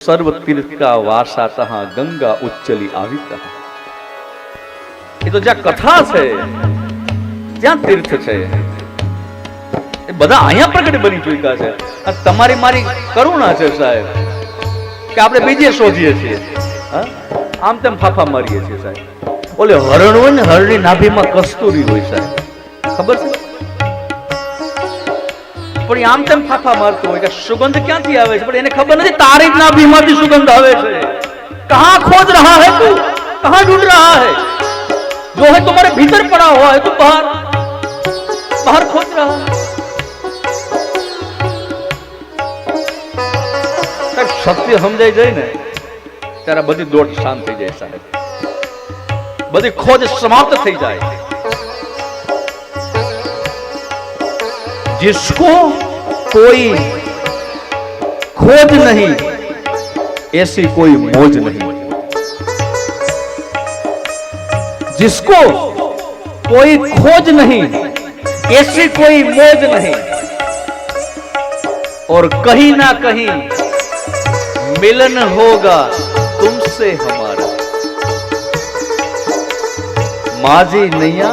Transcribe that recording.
સર્વ તીર્થ કા વાસા તહા ગંગા ઉચ્ચલી આવી તહા। એ તો જ્યાં કથા છે ત્યાં તીર્થ છે, એ બધા અહીંયા પ્રગટ બની ચૂક્યા છે। અને તમારી મારી કરુણા છે સાહેબ કે આપણે બીજે શોધીએ છીએ, આમ તેમ ફાફા મારીએ છીએ સાહેબ। ઓલે હરણ હોય ને, હરણની નાભીમાં કસ્તુરી હોય સાહેબ, ખબર છે? પણ આમ તેમ ફાફા મારતો હોય કે સુગંધ ક્યાંથી આવે છે, પણ એને ખબર નથી તારી જ નાભીમાંથી સુગંધ આવે છે। कहां खोज रहा है तू, कहां ढूंढ रहा है? जो है तुम्हारे भीतर पड़ा हुआ है, तू बाहर बाहर खोज रहा है। सत्य समझाई जाए ने ત્યારે બધી દોટ શાંત થઈ જાય સાહેબ, બધી ખોજ સમાપ્ત થઈ જાય। जिसको कोई खोज नहीं ऐसी कोई मौज नहीं, जिसको कोई खोज नहीं ऐसी कोई मौज नहीं, और कहीं ना कहीं मिलन होगा तुमसे हमारा। माझी नैया